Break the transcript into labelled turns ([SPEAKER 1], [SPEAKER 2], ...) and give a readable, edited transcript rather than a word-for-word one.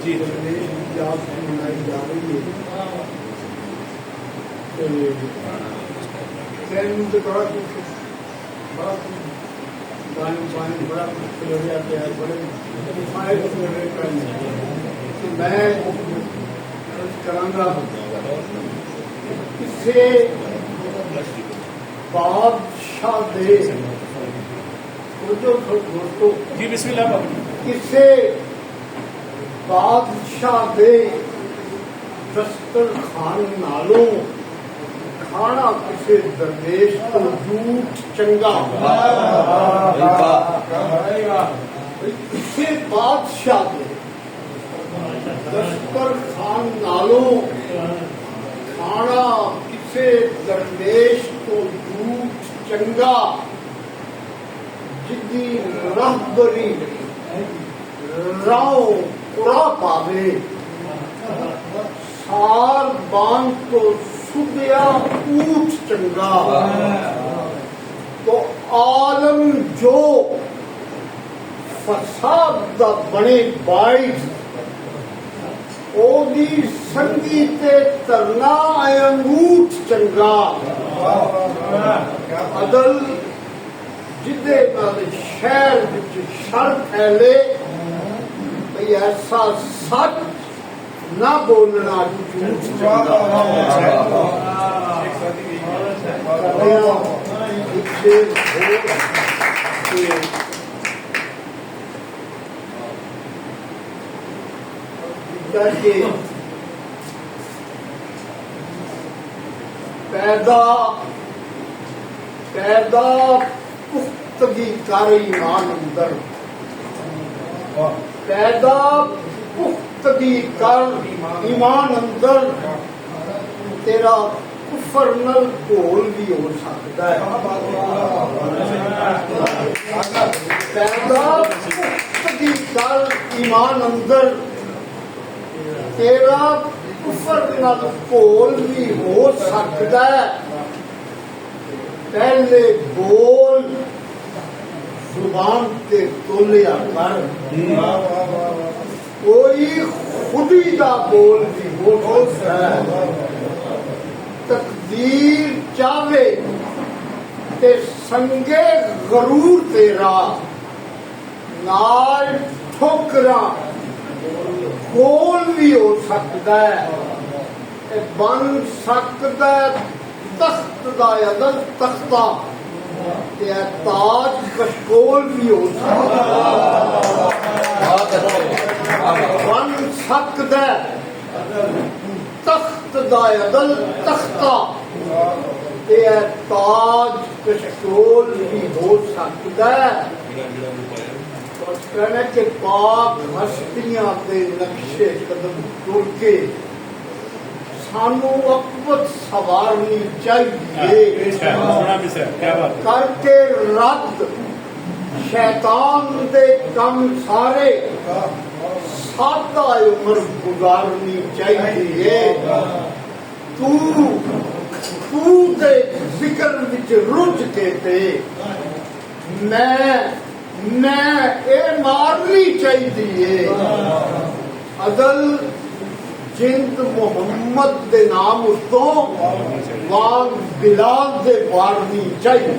[SPEAKER 1] जी याद मनाई जा रही है। बड़ा बड़ा मुश्किल हो जाते हैं, बड़े मैं करांगा किसे बादशाह दे दोस्तों
[SPEAKER 2] जी बिस्मिल्लाह
[SPEAKER 1] किसे बादशाह दे दस्तरखान नालों खाना किसे दरवेश को झूठ चंगा किसे बादशाह दे दस्तरखान नालों खाना किसे दरवेश को झूठ चंगा जिद्दी रहबरी राव पुरा पावे सार बांध तो सुबिया ऊठ चंगा तो आलम जो फसाद दा बने बाइस ओदी संगी ते तरना अंगूठ चंगा अदल जिदे नाल शहर विच शर फैले भई ऐसा सच ना बोलना झूठ चंगा पैदा पुख्तगी कर ईमान अंदर पैदा पुख्तगी कर ईमान अंदर तेरा कुफर नल घोल भी हो सकता है। पैदा पुख्तगी कर ईमान अंदर तेरा कुफर नल घोल भी हो सकता है। पहले बोल जुबान के तोलिया कर कोई खुदी का बोल भी हो सकता है। तकदीर चाहे ते संगे गरूर तेरा नाल ठोकरा गोल भी हो सकता है। बन सकता है तख्त दा अदल तख्ता ताज कशकोल भी हो सकता बन सकता तख्त दा अदल तख्ता ताज कशकोल भी हो सकता है। कहने के पाक हस्तियां के नक्शे कदम टुर के सानू अकबत सवारनी चाहिए करके रद्द शैतान दे कम सारे सादा उम्र गुजारनी चाहिए। तू दे जिक्र विच रुझ के ते मैं ए मारनी चाहिए। अदल जिंद मोहम्मद दे नाम तो वाग बिलाल दे मारनी चाहिए।